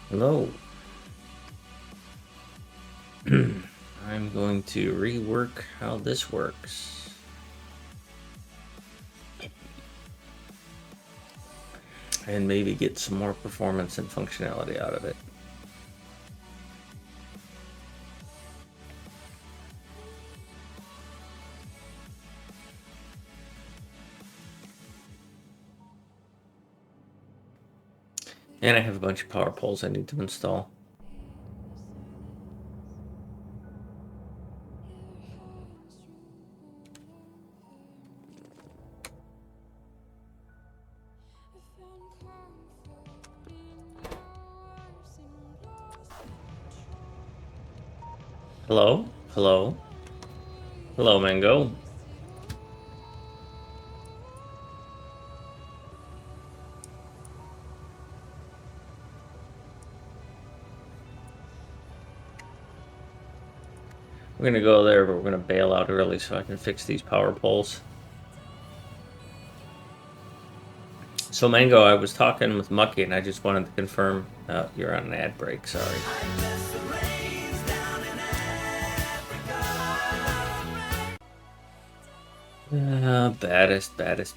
Hello. I'm going to rework how this works. And maybe get some more performance and functionality out of it. And I have a bunch of power poles I need to install. Hello? Hello? Hello, Mango. We're gonna go there, but we're gonna bail out early so I can fix these power poles. So, Mango, I was talking with Mucky, and I just wanted to confirm you're on an ad break. Sorry.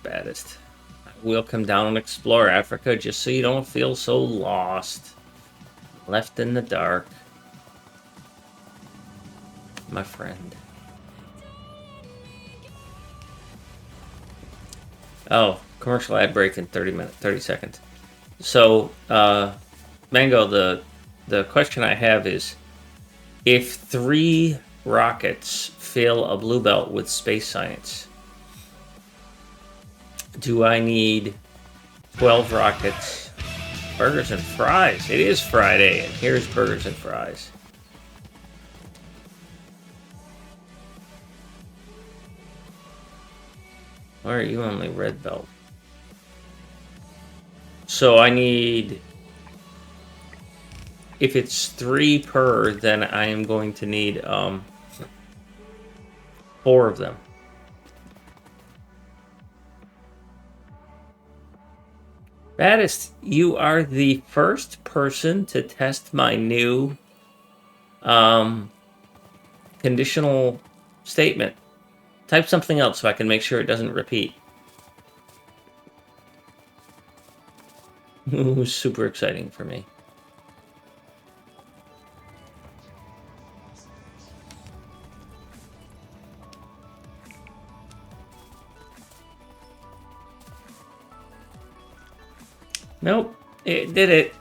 Baddest. We'll come down and explore Africa just so you don't feel so lost. Left in the dark. My friend. Oh, commercial ad break in 30 seconds. So, Mango, the question I have is, if 3 rockets fill a blue belt with space science, do I need 12 rockets? Burgers and fries. It is Friday, and here's burgers and fries. Why are you only red belt? So I need... If it's 3 per, then I am going to need 4 of them. Baddest, you are the first person to test my new conditional statement. Type something else so I can make sure it doesn't repeat. Ooh, super exciting for me. Nope, it did it.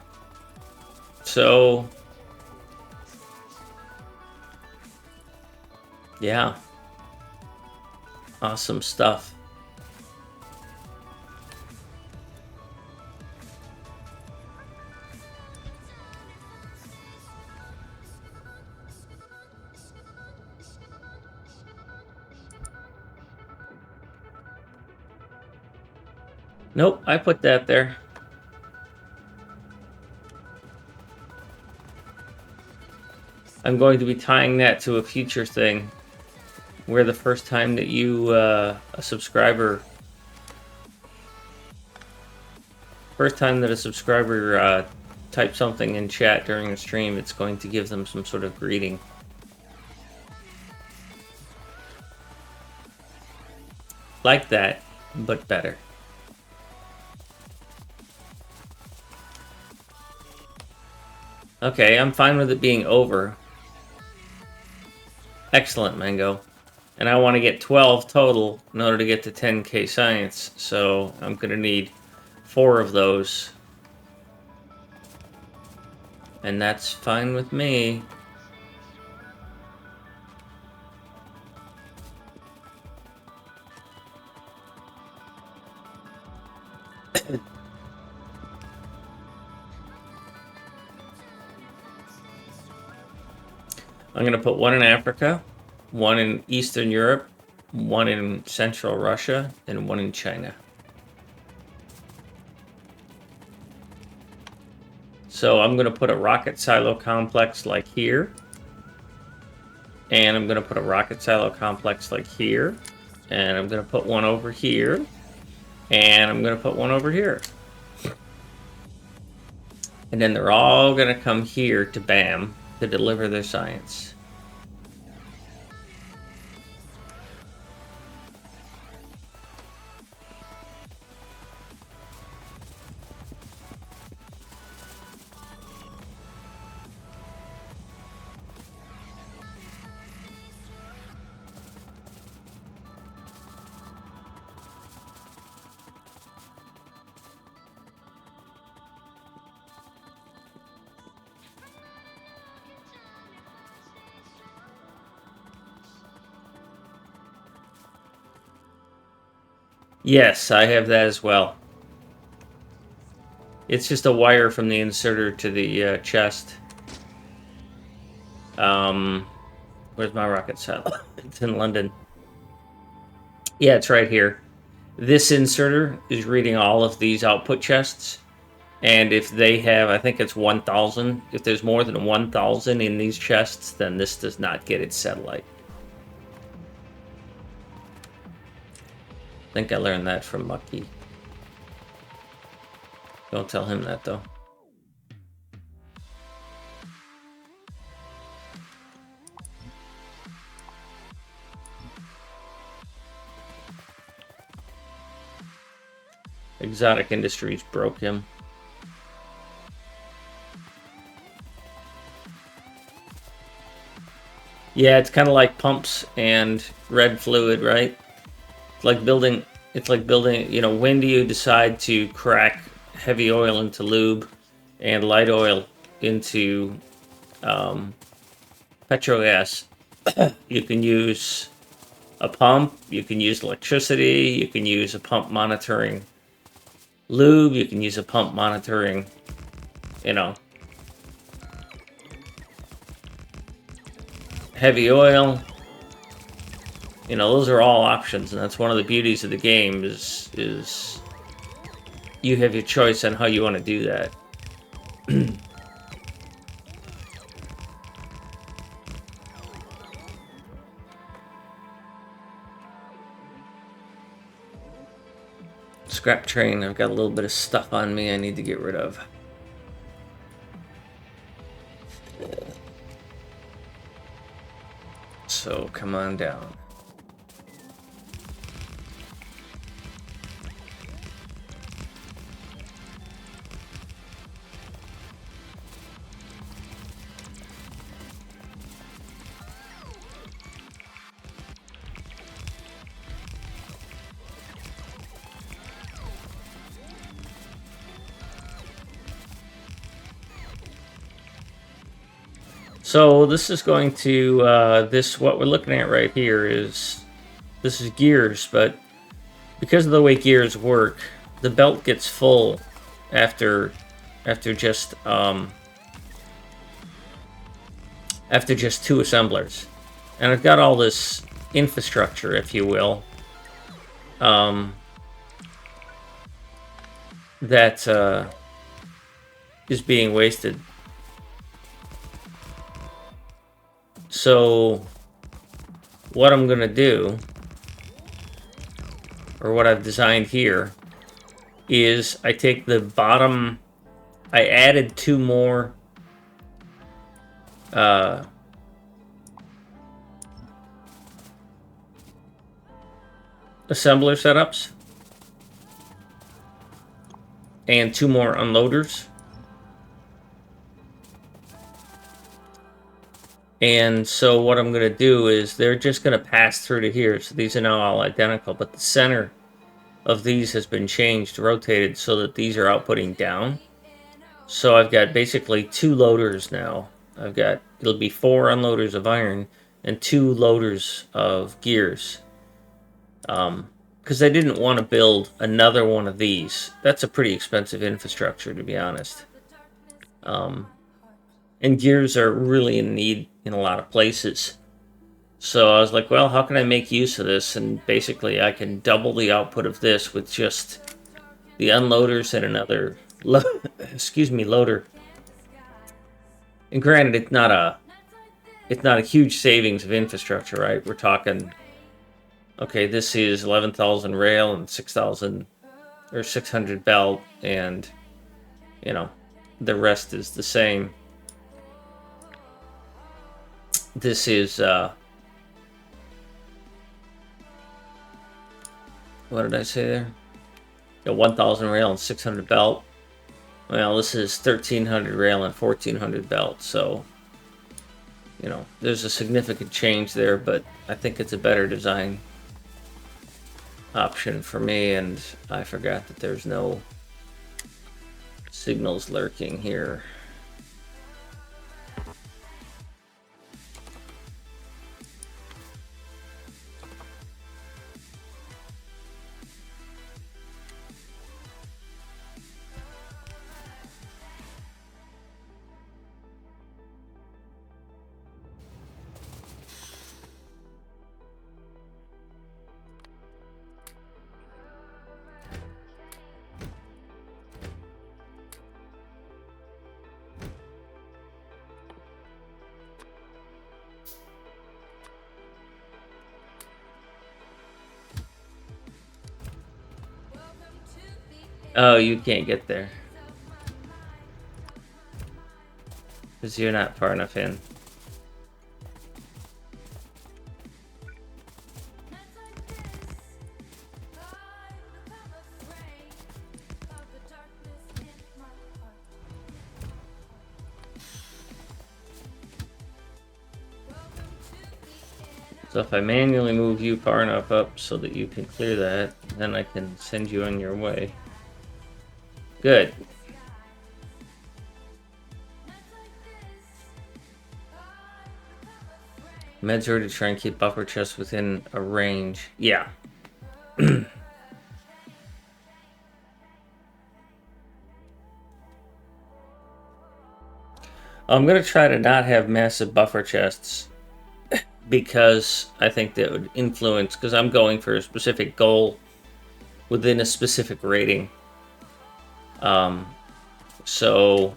So, yeah. Awesome stuff. Nope, I put that there. I'm going to be tying that to a future thing where the first time that you, a subscriber... First time that a subscriber types something in chat during a stream, it's going to give them some sort of greeting. Like that, but better. Okay, I'm fine with it being over. Excellent, Mango. And I want to get 12 total in order to get to 10k science, so I'm going to need 4 of those. And that's fine with me. I'm going to put 1 in Africa, 1 in Eastern Europe, 1 in Central Russia, and 1 in China. So I'm going to put a rocket silo complex like here. And I'm going to put a rocket silo complex like here. And I'm going to put 1 over here. And I'm going to put 1 over here. And then they're all going to come here to BAM to deliver their science. Yes, I have that as well. It's just a wire from the inserter to the chest. Where's my rocket cell? It's in London. Yeah, it's right here. This inserter is reading all of these output chests. And if they have, I think it's 1,000. If there's more than 1,000 in these chests, then this does not get its satellite. I think I learned that from Mucky. Don't tell him that, though. Exotic Industries broke him. Yeah, it's kind of like pumps and red fluid, right? It's like building, you know, when do you decide to crack heavy oil into lube and light oil into petrogas? You can use a pump, you can use electricity, you can use a pump monitoring lube, you can use a pump monitoring, you know, heavy oil. You know, those are all options, and that's one of the beauties of the game is you have your choice on how you want to do that. Scrap train, I've got a little bit of stuff on me I need to get rid of. So, come on down. So this is going to, what we're looking at right here is, this is gears, but because of the way gears work, the belt gets full after just 2 assemblers. And I've got all this infrastructure, if you will, that is being wasted. So what I'm gonna do, or what I've designed here, is I take the bottom, I added 2 more assembler setups and 2 more unloaders. And so what I'm going to do is they're just going to pass through to here. So these are now all identical, but the center of these has been changed, rotated, so that these are outputting down. So I've got basically 2 loaders now. It'll be 4 unloaders of iron and 2 loaders of gears. Because I didn't want to build another one of these. That's a pretty expensive infrastructure, to be honest. And gears are really in need in a lot of places. So I was like, well, how can I make use of this? And basically I can double the output of this with just the unloaders and another loader. And granted, it's not a huge savings of infrastructure, right? We're talking, okay, this is 11,000 rail and 6,000 or 600 belt, and you know, the rest is the same. This is, what did I say there? A 1,000 rail and 600 belt. Well, this is 1,300 rail and 1,400 belt, so, you know, there's a significant change there, but I think it's a better design option for me, and I forgot that there's no signals lurking here. Oh, you can't get there. Because you're not far enough in. So if I manually move you far enough up so that you can clear that, then I can send you on your way. Good. Meds are to try and keep buffer chests within a range. Yeah. I'm going to try to not have massive buffer chests because I think that would influence, because I'm going for a specific goal within a specific rating. So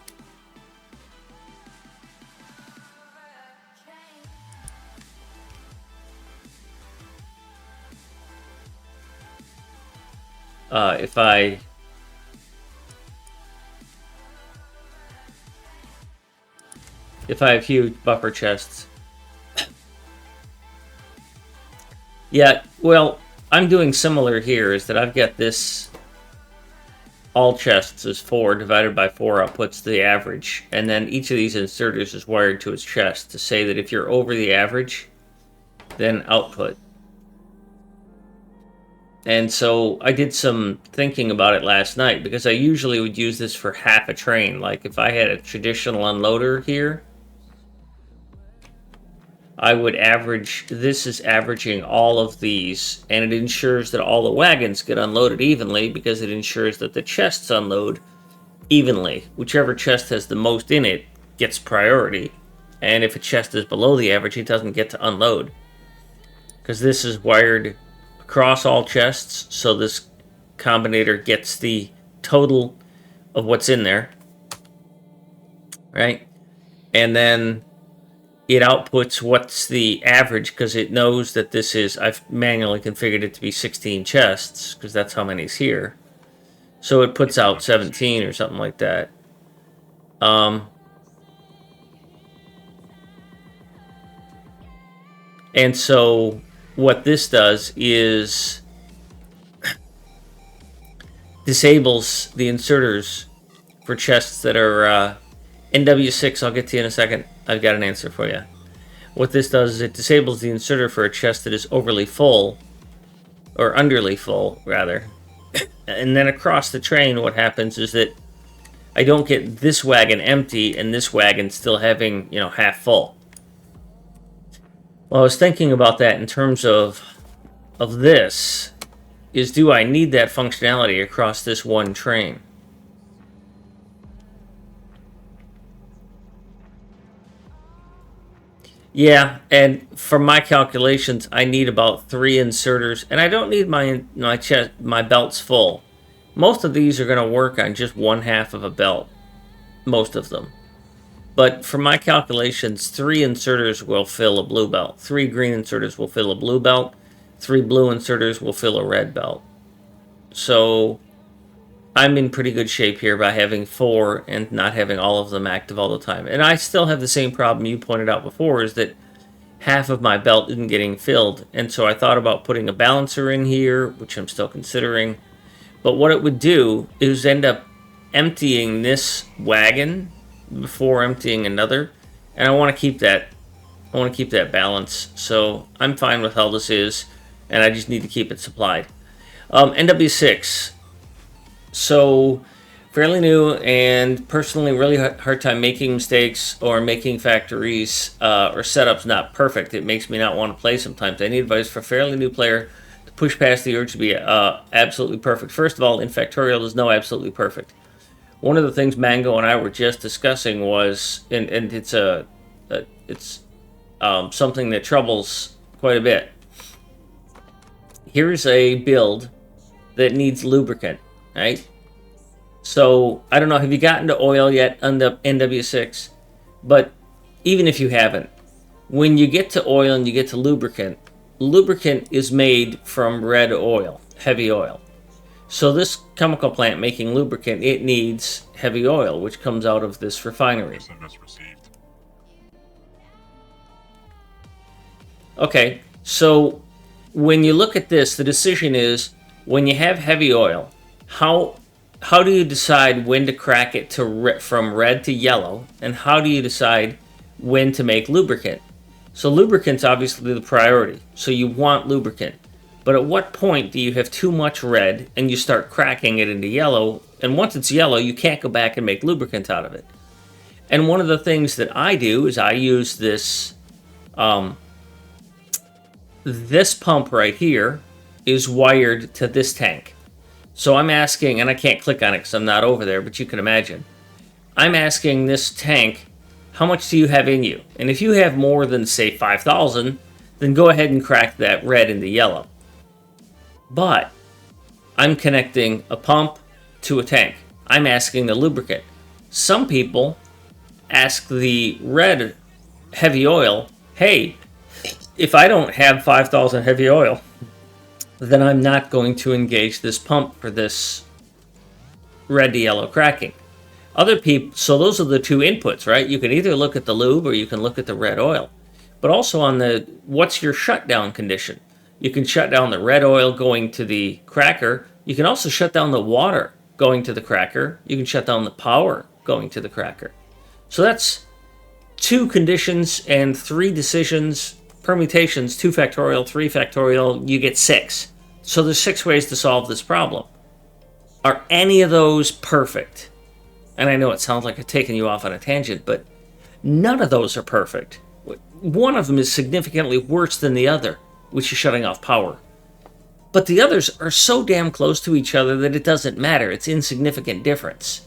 if I have huge buffer chests, yeah, well, I'm doing similar here, is that I've got this, all chests is 4 divided by 4 outputs the average, and then each of these inserters is wired to its chest to say that if you're over the average, then output. And so I did some thinking about it last night, because I usually would use this for half a train. Like if I had a traditional unloader here, I would average, this is averaging all of these, and it ensures that all the wagons get unloaded evenly, because it ensures that the chests unload evenly. Whichever chest has the most in it gets priority, and if a chest is below the average, it doesn't get to unload. Because this is wired across all chests, so this combinator gets the total of what's in there, right? And then it outputs what's the average, because it knows that this is, I've manually configured it to be 16 chests, because that's how many's here. So it puts out 17 or something like that. And so what this does is disables the inserters for chests that are NW6. I'll get to you in a second. I've got an answer for you. What this does is it disables the inserter for a chest that is overly full, or underly full, rather. And then across the train, what happens is that I don't get this wagon empty and this wagon still having, you know, half full. Well, I was thinking about that in terms of this, is do I need that functionality across this one train? Yeah, and from my calculations, I need about 3 inserters, and I don't need my belts full. Most of these are going to work on just 1/2 of a belt, most of them. But for my calculations, 3 inserters will fill a blue belt. 3 green inserters will fill a blue belt. 3 blue inserters will fill a red belt. So I'm in pretty good shape here by having 4 and not having all of them active all the time. And I still have the same problem you pointed out before, is that half of my belt isn't getting filled. And so I thought about putting a balancer in here, which I'm still considering. But what it would do is end up emptying this wagon before emptying another. And I want to keep that. I want to keep that balance. So I'm fine with how this is, and I just need to keep it supplied. NW6. So fairly new, and personally really hard time making mistakes or making factories or setups not perfect. It makes me not want to play sometimes. I need advice for a fairly new player to push past the urge to be absolutely perfect. First of all, in Factorio, there's no absolutely perfect. One of the things Mango and I were just discussing was, and it's something that troubles quite a bit. Here's a build that needs lubricant, right? So, I don't know, have you gotten to oil yet on the NW6? But even if you haven't, when you get to oil and you get to lubricant, lubricant is made from red oil, heavy oil. So this chemical plant making lubricant, it needs heavy oil, which comes out of this refinery. Okay, so when you look at this, the decision is, when you have heavy oil, how do you decide when to crack it to from red to yellow, and how do you decide when to make lubricant? So lubricant's obviously the priority, so you want lubricant. But at what point do you have too much red and you start cracking it into yellow, and once it's yellow, you can't go back and make lubricant out of it? And one of the things that I do is I use this, this pump right here is wired to this tank. So I'm asking, and I can't click on it because I'm not over there, but you can imagine. I'm asking this tank, how much do you have in you? And if you have more than, say, 5,000, then go ahead and crack that red into yellow. But I'm connecting a pump to a tank. I'm asking the lubricant. Some people ask the red heavy oil, hey, if I don't have 5,000 heavy oil, then I'm not going to engage this pump for this red to yellow cracking. Other people, so those are the two inputs, right? You can either look at the lube or you can look at the red oil. But also on the, what's your shutdown condition? You can shut down the red oil going to the cracker. You can also shut down the water going to the cracker. You can shut down the power going to the cracker. So that's 2 conditions and 3 decisions, permutations, 2 factorial, 3 factorial, you get 6. So there's 6 ways to solve this problem. Are any of those perfect? And I know it sounds like I'm taking you off on a tangent, but none of those are perfect. One of them is significantly worse than the other, which is shutting off power. But the others are so damn close to each other that it doesn't matter. It's insignificant difference.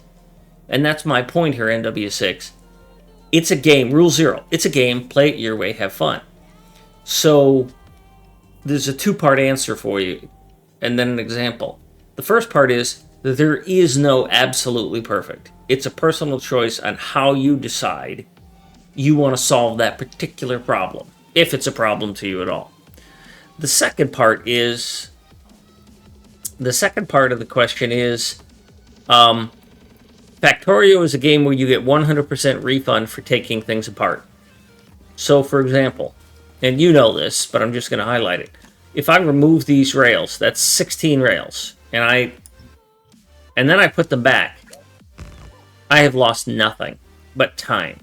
And that's my point here, NW6. It's a game. Rule 0. It's a game. Play it your way. Have fun. So there's a 2-part answer for you, and then an example. The first part is that there is no absolutely perfect. It's a personal choice on how you decide you want to solve that particular problem, if it's a problem to you at all. The second part of the question is, Factorio is a game where you get 100% refund for taking things apart. So, for example, and you know this, but I'm just going to highlight it. If I remove these rails, that's 16 rails, and then I put them back, I have lost nothing but time.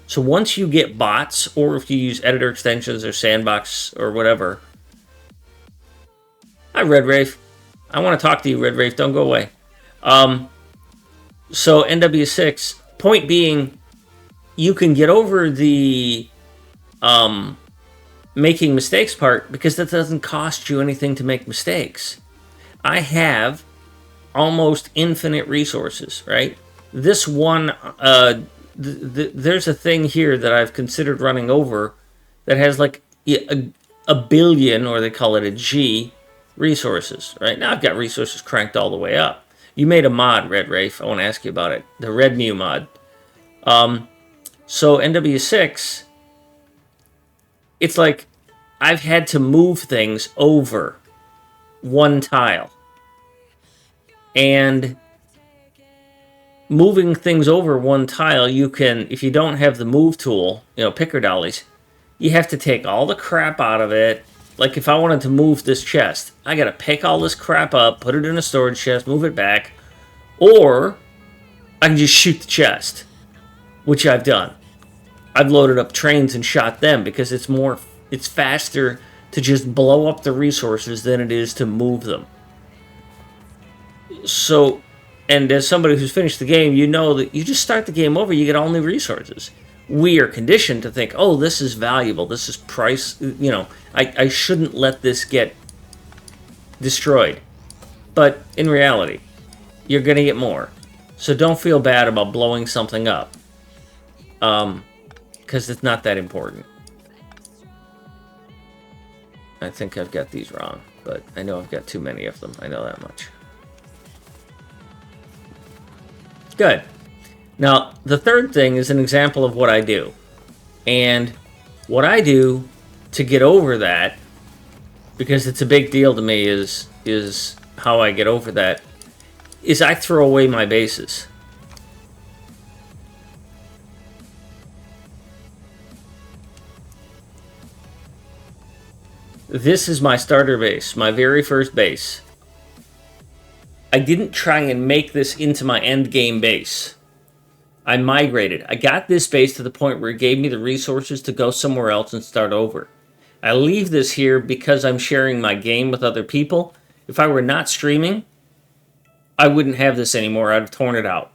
So once you get bots, or if you use editor extensions or sandbox or whatever. Hi, Red Wraith. I want to talk to you, Red Wraith. Don't go away. So NW6, point being, you can get over the making mistakes part because that doesn't cost you anything to make mistakes. I have almost infinite resources, right? This one, there's a thing here that I've considered running over that has like a billion, or they call it a G, resources, right? Now I've got resources cranked all the way up. You made a mod, Red Wraith. I want to ask you about it. The Red Mew mod. So NW6, it's like I've had to move things over one tile. And moving things over one tile, you can, if you don't have the move tool, picker dollies, you have to take all the crap out of it. Like if I wanted to move this chest, I gotta pick all this crap up, put it in a storage chest, move it back, or I can just shoot the chest, which I've done. I've loaded up trains and shot them because it's faster to just blow up the resources than it is to move them. So, and as somebody who's finished the game, you know that you just start the game over, you get all new resources. We are conditioned to think, oh, this is valuable, this is price, I shouldn't let this get destroyed. But in reality, you're going to get more. So don't feel bad about blowing something up. Because it's not that important. I think I've got these wrong, but I know I've got too many of them. I know that much. Good. Now, the third thing is an example of what I do. And what I do to get over that, because it's a big deal to me, is how I get over that, is I throw away my bases. This is my starter base, my very first base. I didn't try and make this into my end game base. I migrated. I got this base to the point where it gave me the resources to go somewhere else and start over. I leave this here because I'm sharing my game with other people. If I were not streaming, I wouldn't have this anymore. I'd have torn it out.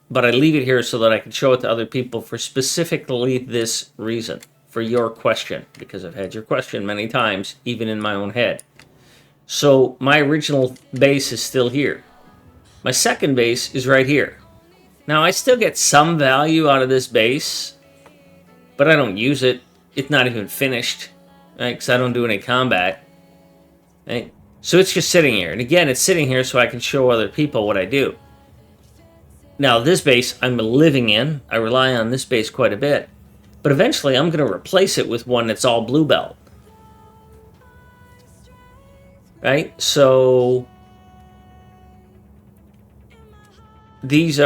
But I leave it here so that I can show it to other people for specifically this reason. For your question, because I've had your question many times, even in my own head. So my original base is still here. My second base is right here. Now I still get some value out of this base, but I don't use it. It's not even finished, right? Because I don't do any combat, right? So it's just sitting here. And again, it's sitting here so I can show other people what I do. Now this base I'm living in. I rely on this base quite a bit. But eventually I'm going to replace it with one that's all blue belt. Right? So this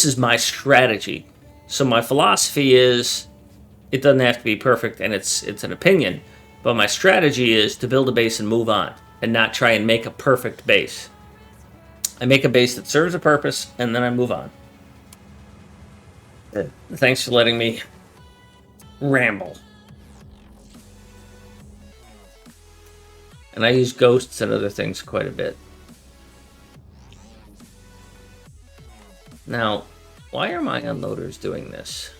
is my strategy. So my philosophy is, it doesn't have to be perfect, and it's an opinion, but my strategy is to build a base and move on, and not try and make a perfect base. I make a base that serves a purpose, and then I move on. Thanks for letting me ramble. And I use ghosts and other things quite a bit. Now, why are my unloaders doing this?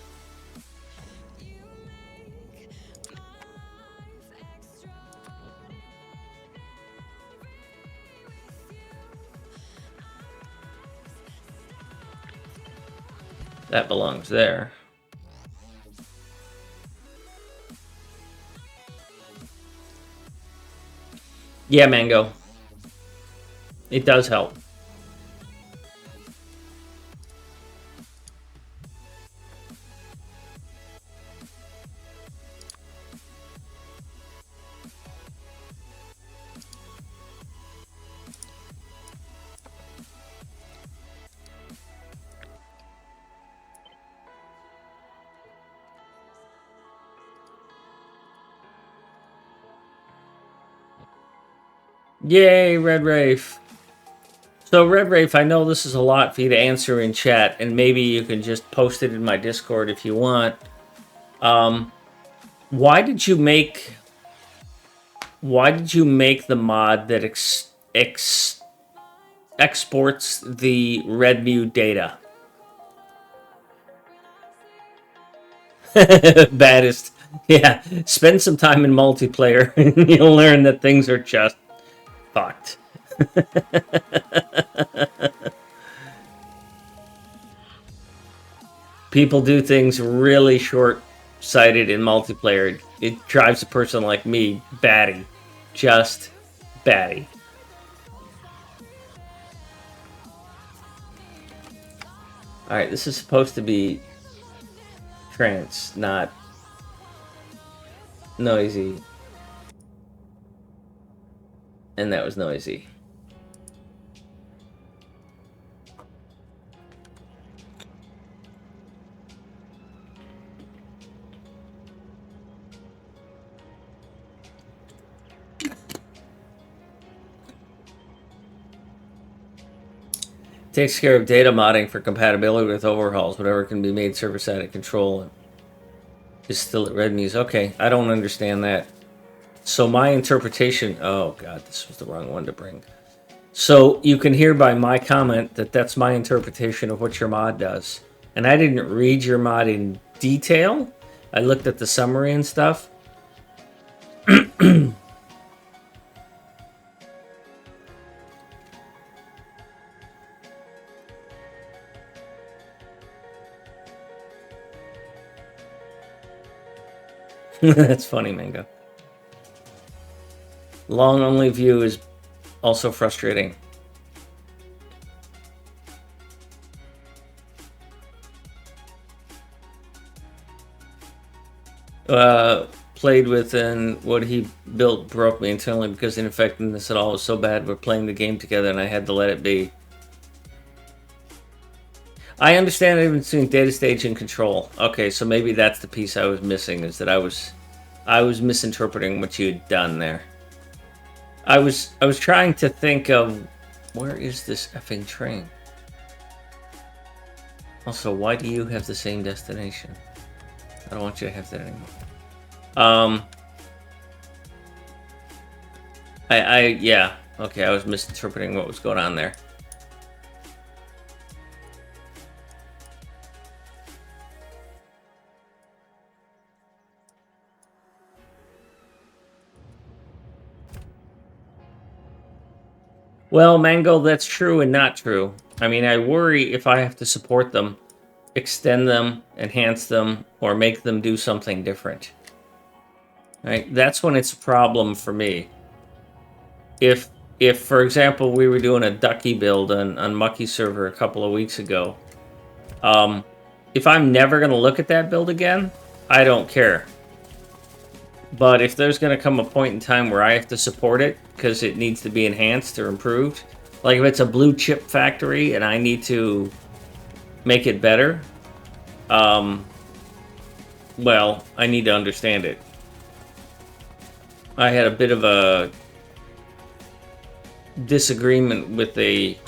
That belongs there. Yeah, Mango. It does help. Yay, Red Wraith. So, Red Wraith, I know this is a lot for you to answer in chat, and maybe you can just post it in my Discord if you want. Why did you make the mod that exports the Redmu data? Baddest. Yeah, spend some time in multiplayer and you'll learn that things are just fucked. People do things really short-sighted in multiplayer. It drives a person like me batty. Just batty. Alright, this is supposed to be trance, not noisy. And that was noisy. Takes care of data modding for compatibility with overhauls. Whatever can be made server-side at control is still at Redmu's. Okay, I don't understand that. So my interpretation... Oh, God, this was the wrong one to bring. So you can hear by my comment that that's my interpretation of what your mod does. And I didn't read your mod in detail. I looked at the summary and stuff. That's funny, Mango. Long only view is also frustrating. Played with and what he built broke me internally because the ineffectiveness at all was so bad. We're playing the game together and I had to let it be. I understand the difference between data stage and control. Okay, so maybe that's the piece I was missing, is that I was misinterpreting what you had done there. I was trying to think of where is this effing train? Also, why do you have the same destination? I don't want you to have that anymore. Yeah. Okay, I was misinterpreting what was going on there. Well, Mango, that's true and not true. I mean, I worry if I have to support them, extend them, enhance them, or make them do something different. Right? That's when it's a problem for me. If for example, we were doing a Ducky build on Mucky server a couple of weeks ago, if I'm never going to look at that build again, I don't care. But if there's going to come a point in time where I have to support it because it needs to be enhanced or improved, like if it's a blue chip factory and I need to make it better, well, I need to understand it. I had a bit of a disagreement with a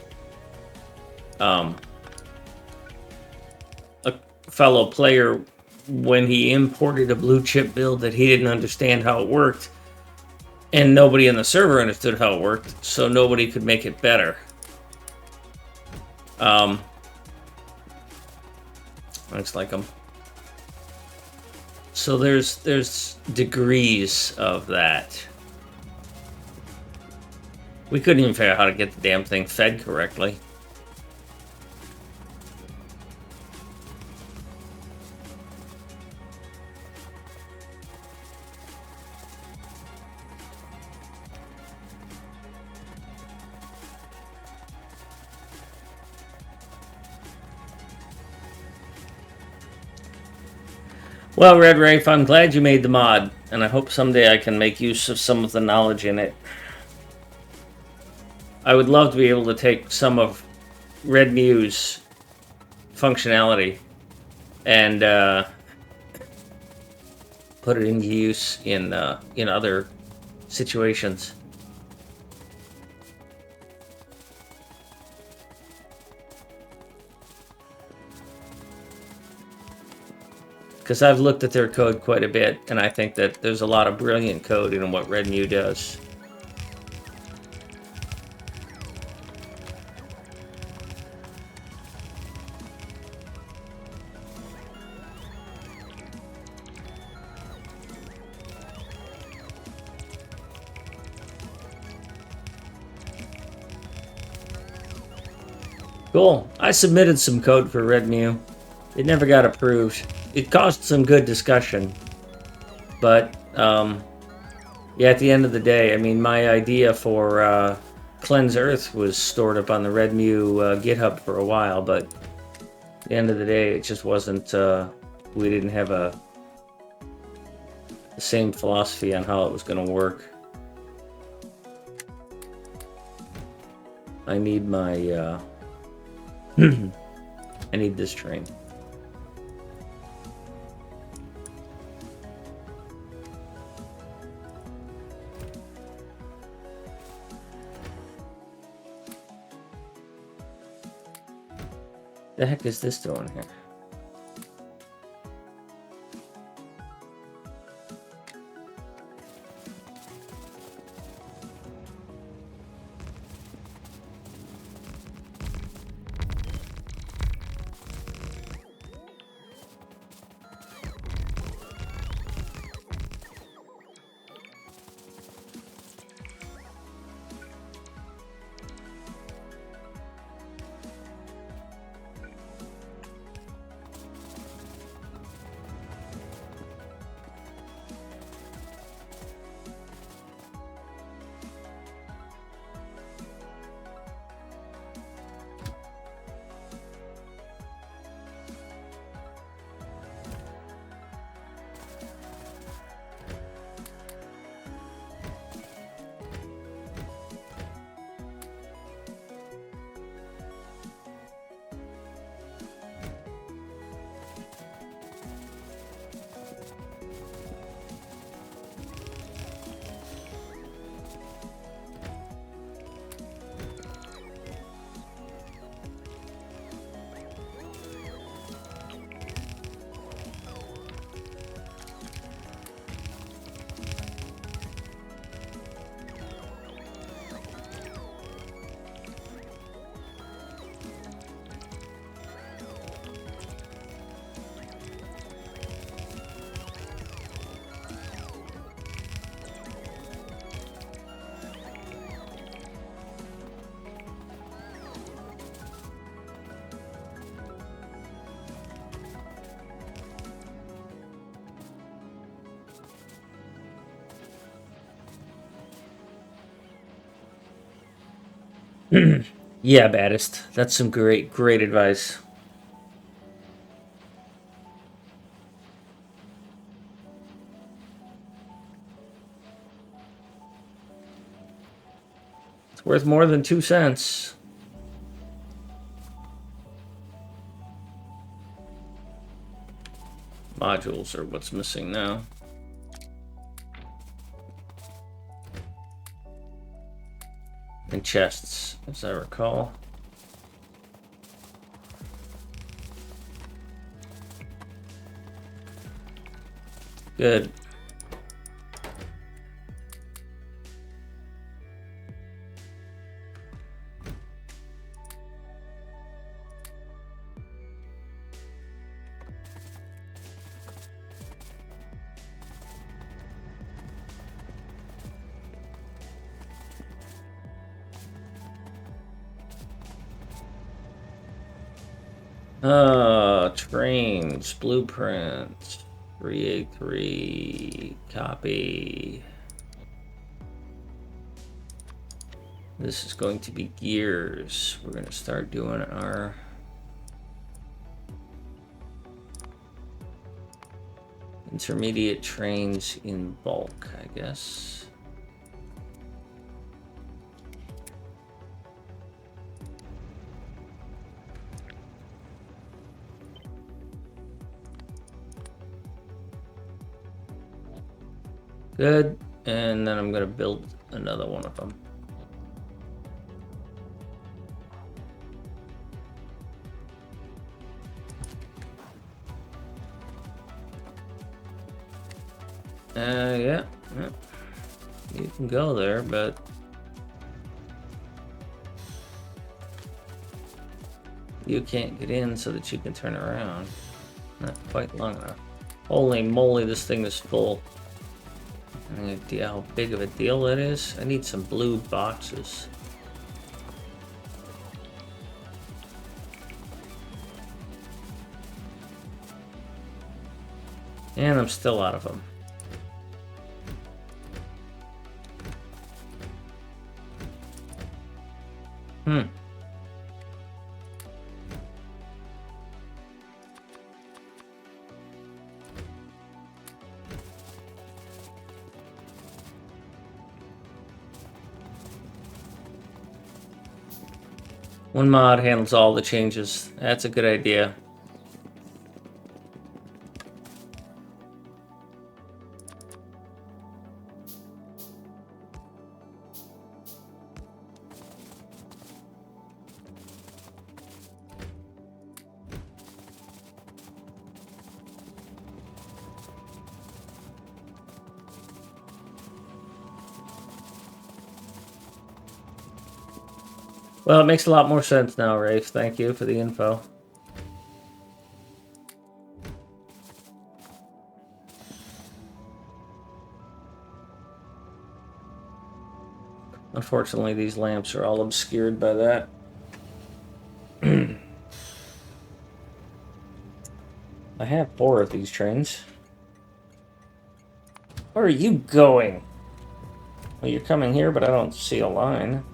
fellow player when he imported a blue chip build that he didn't understand how it worked, and nobody in the server understood how it worked, so nobody could make it better. Looks like them. So there's degrees of that. We couldn't even figure out how to get the damn thing fed correctly. Well, Red Rafe, I'm glad you made the mod, and I hope someday I can make use of some of the knowledge in it. I would love to be able to take some of Redmu's functionality and put it into use in other situations. Because I've looked at their code quite a bit, and I think that there's a lot of brilliant code in what Redmu does. Cool. I submitted some code for Redmu. It never got approved. It caused some good discussion. But, yeah, at the end of the day, I mean, my idea for Cleanse Earth was stored up on the Redmu GitHub for a while, but at the end of the day, it just wasn't, we didn't have the same philosophy on how it was going to work. I need my, I need this train. The heck is this doing here? Yeah, baddest. That's some great advice. It's worth more than 2 cents. Modules are what's missing now. And chests, as I recall. Good. Trains, blueprint, 383, copy. This is going to be gears. We're going to start doing our intermediate trains in bulk, I guess. Good, and then I'm gonna build another one of them. Yeah, you can go there, but you can't get in so that you can turn around. Not quite long enough. Holy moly, this thing is full. Any idea how big of a deal that is? I need some blue boxes. And I'm still out of them. One mod handles all the changes. That's a good idea. Well, it makes a lot more sense now, Rafe. Thank you for the info. Unfortunately, these lamps are all obscured by that. I have 4 of these trains. Where are you going? Well, you're coming here, but I don't see a line.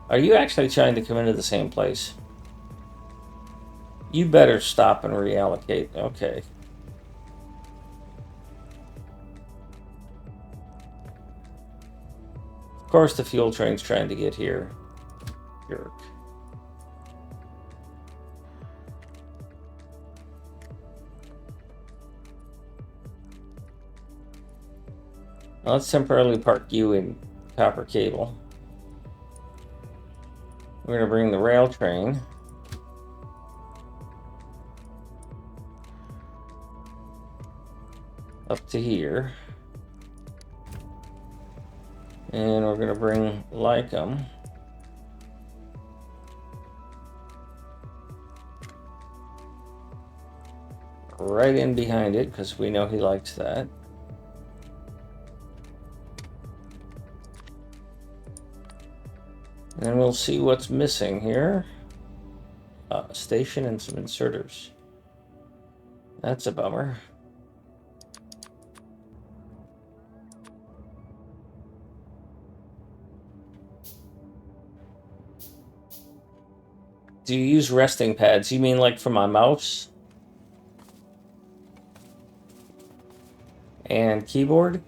Are you actually trying to come into the same place? You better stop and reallocate. Okay. Of course the fuel train's trying to get here. Jerk. Now let's temporarily park you in copper cable. We're going to bring the rail train up to here. And we're going to bring Lycum right in behind it, because we know he likes that. And we'll see what's missing here. A station and some inserters. That's a bummer. Do you use resting pads? You mean like for my mouse? And keyboard?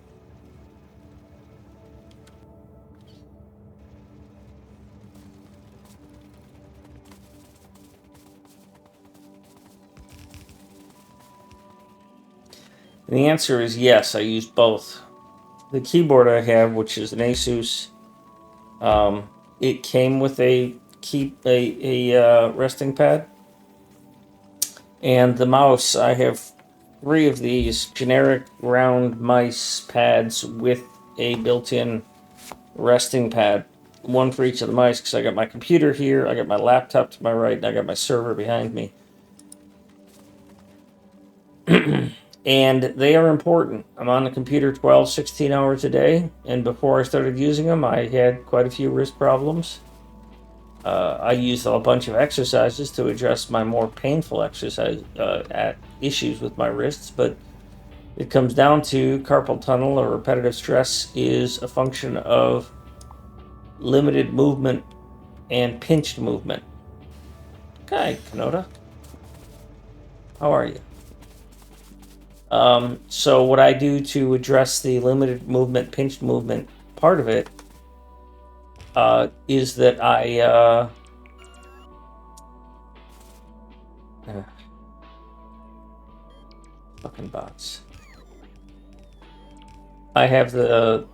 And the answer is yes, I use both. The keyboard I have, which is an Asus, it came with a resting pad. And the mouse, I have 3 of these generic round mice pads with a built-in resting pad. 1 for each of the mice, because I got my computer here, I got my laptop to my right, and I got my server behind me. And they are important. I'm on the computer 12, 16 hours a day, and before I started using them, I had quite a few wrist problems. I used a bunch of exercises to address my more painful exercise issues with my wrists, but it comes down to carpal tunnel or repetitive stress is a function of limited movement and pinched movement. Okay, Kanota. How are you? So what I do to address the limited movement, pinched movement part of it is that I fucking bots. I have the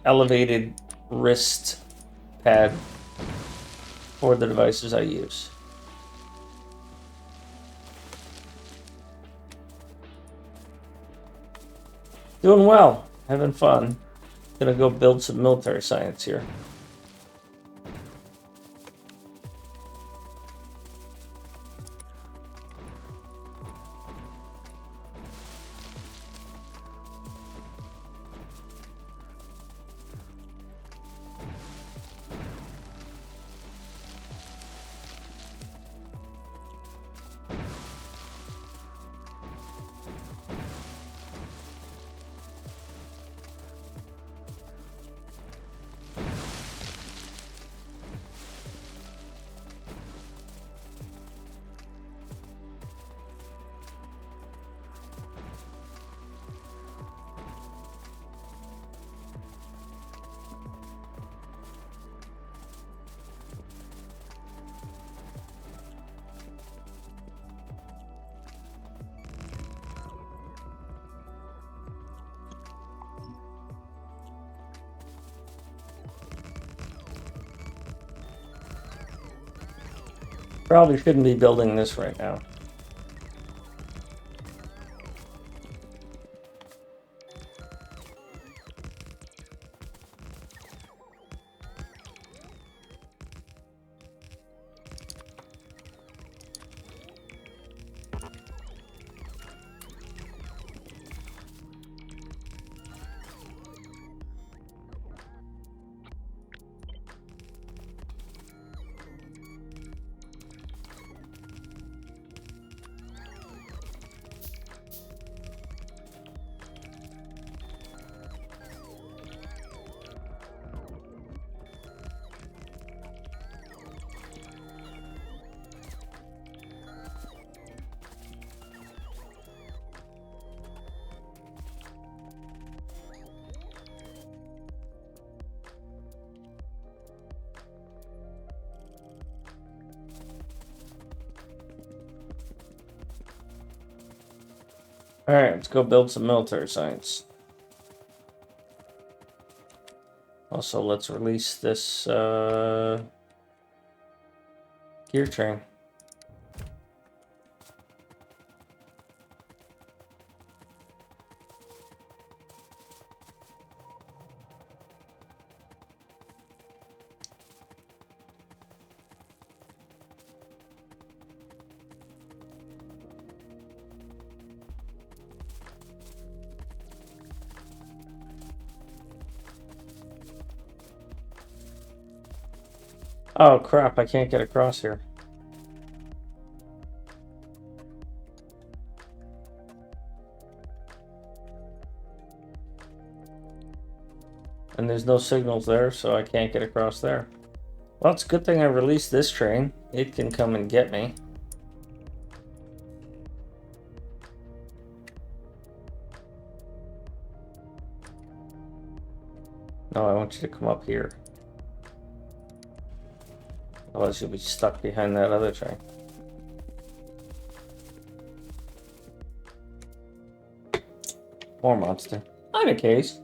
elevated wrist pad for the devices I use. Doing well, having fun. Gonna go build some military science here. Probably shouldn't be building this right now. Alright, let's go build some military science. Also, let's release this gear train. Oh crap, I can't get across here. And there's no signals there, so I can't get across there. Well, it's a good thing I released this train. It can come and get me. No, I want you to come up here. Otherwise you'll be stuck behind that other train. More monster. On a case.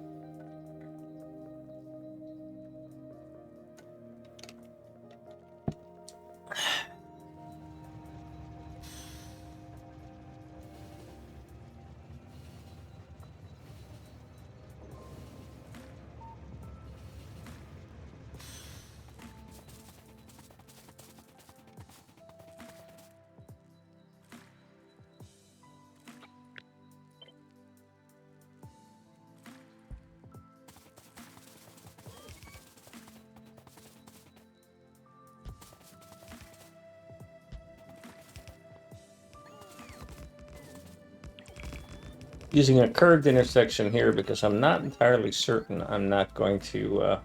Using a curved intersection here because I'm not entirely certain I'm not going to... oh,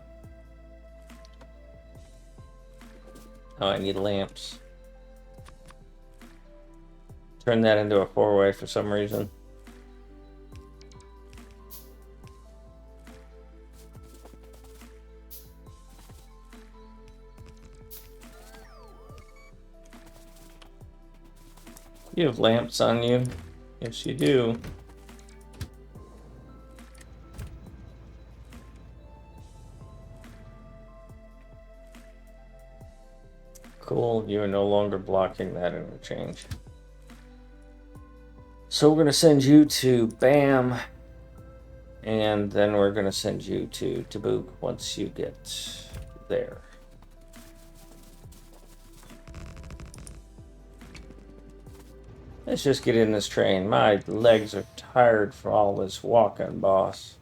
I need lamps. Turn that into a four-way for some reason. You have lamps on you. Yes, you do. Cool, you are no longer blocking that interchange. So we're going to send you to BAM, and then we're going to send you to Tabuk once you get there. Let's just get in this train. My legs are tired from all this walking, boss.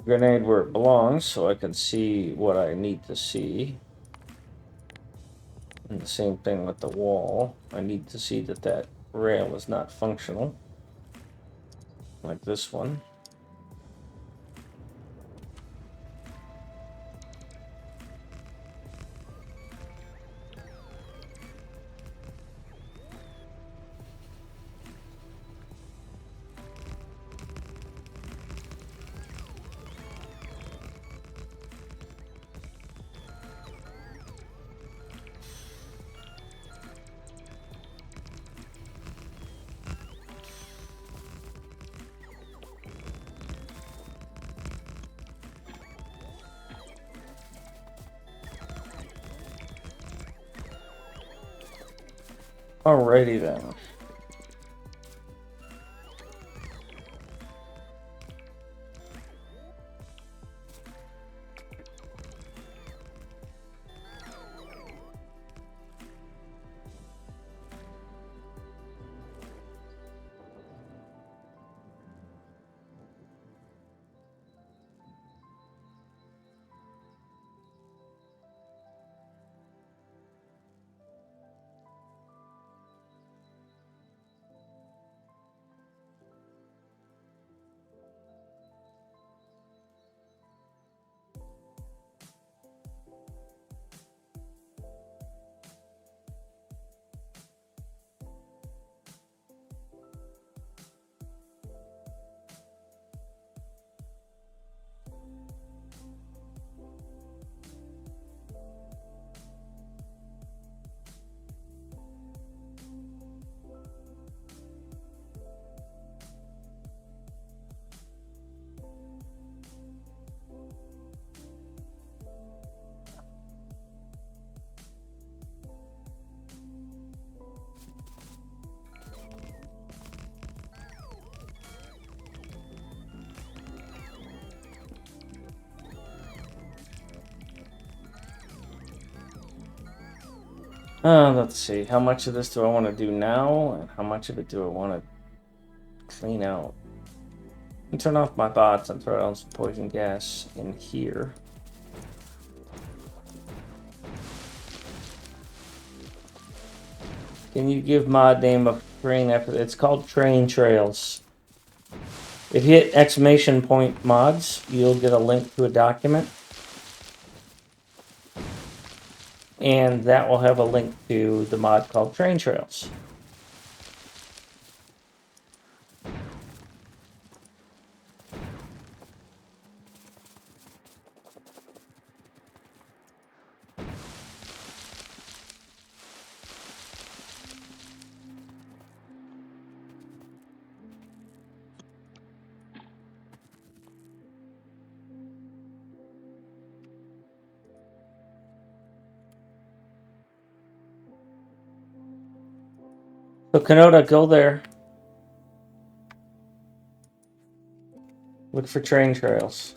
Grenade where it belongs so I can see what I need to see. And the same thing with the wall. I need to see that that rail is not functional. Like this one. Alrighty then. Let's see. How much of this do I want to do now, and how much of it do I want to clean out? Let me turn off my bots and throw on some poison gas in here. Can you give mod name a train after? It's called Train Trails. If you hit exclamation point mods, you'll get a link to a document. And that will have a link to the mod called Train Trails. So Kanoda, go there. Look for Train Trails.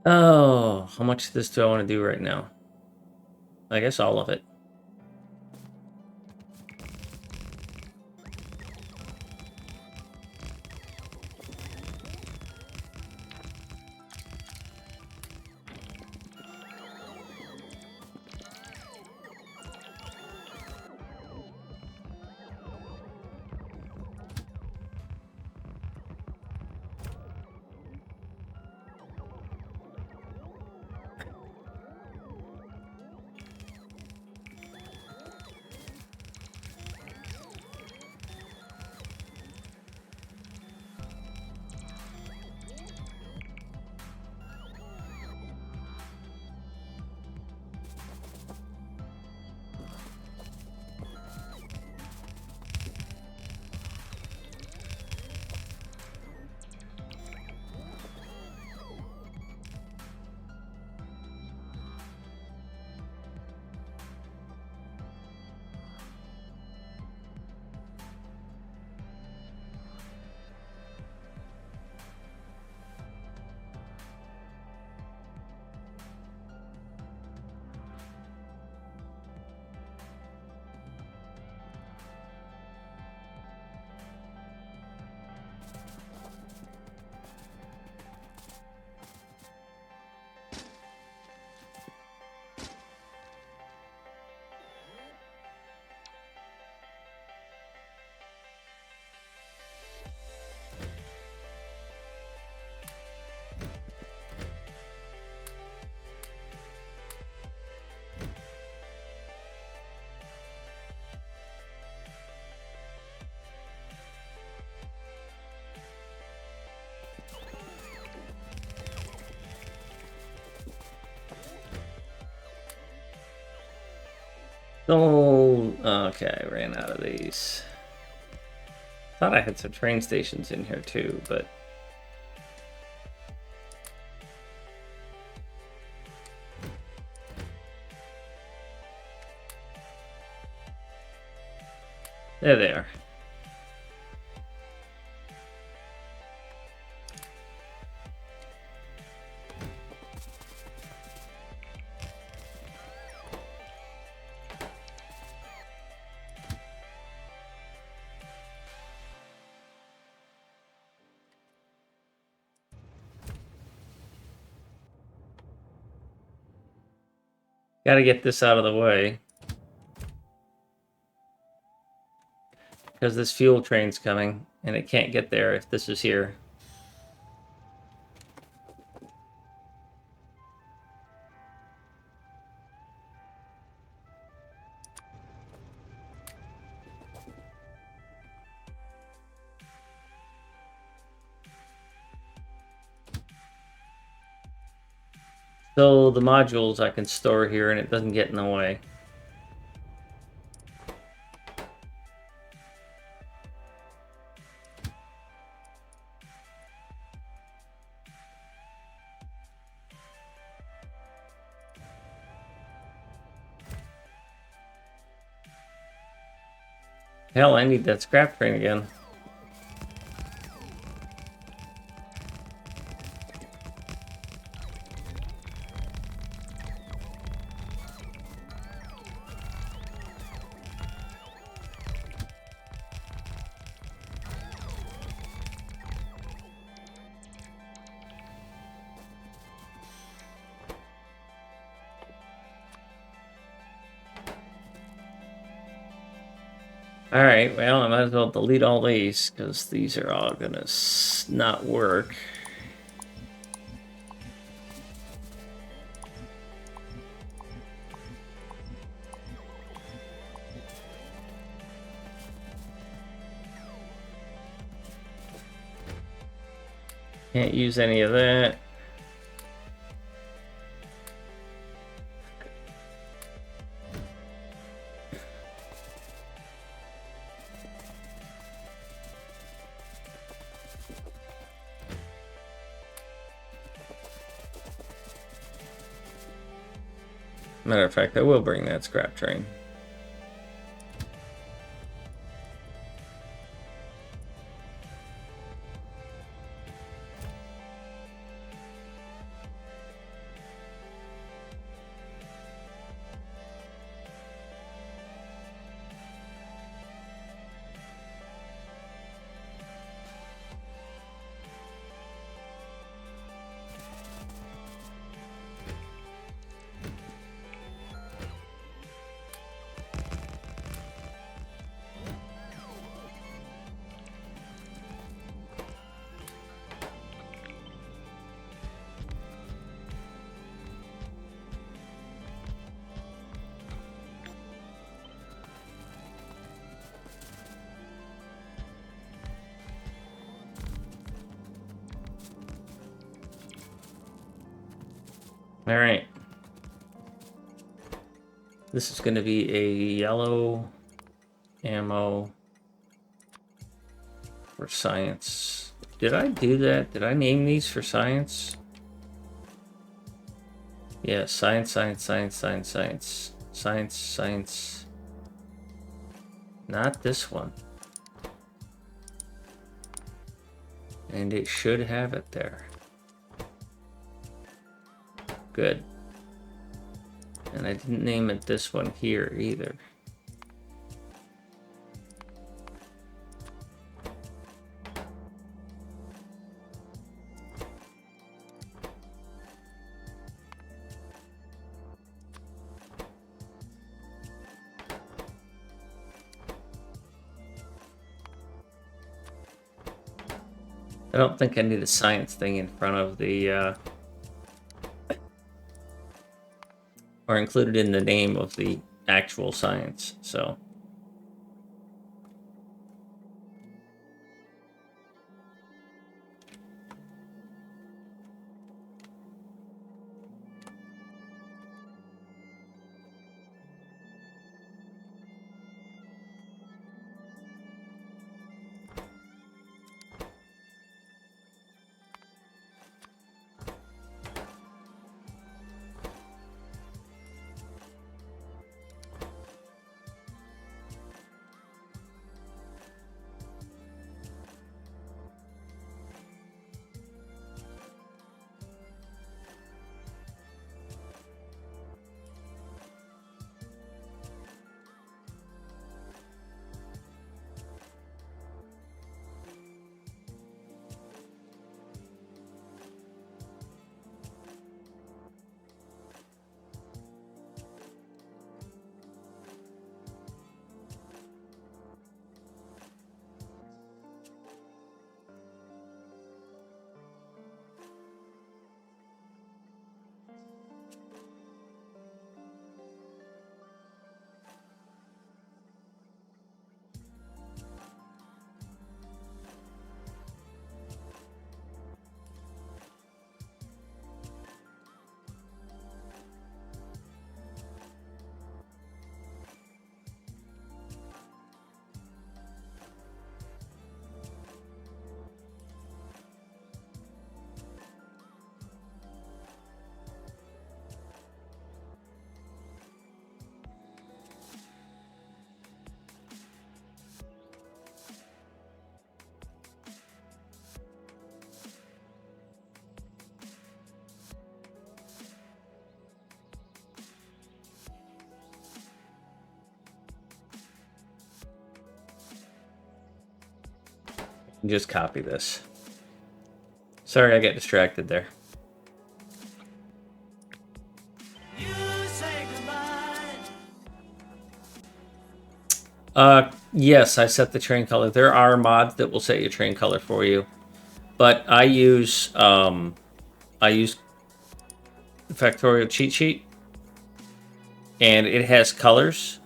Oh, how much of this do I want to do right now? I guess all of it. Oh, okay, I ran out of these. Thought I had some train stations in here too, but there they are. Got to get this out of the way. Because this fuel train's coming, and it can't get there if this is here. So the modules I can store here, and it doesn't get in the way. Hell, I need that scrap train again. Alright, well, I might as well delete all these, because these are all gonna not work. Can't use any of that. Matter of fact, I will bring that scrap train. Alright. This is going to be a yellow ammo for science. Did I do that? Did I name these for science? Yeah, science, science, science, science, science. Science, science. Not this one. And it should have it there. Good. And I didn't name it this one here either. I don't think I need a science thing in front of the, or included in the name of the actual science, so. Just copy this. Sorry, I got distracted there. Yes, I set the train color. There are mods that will set your train color for you, but I use the Factorio cheat sheet, and it has colors.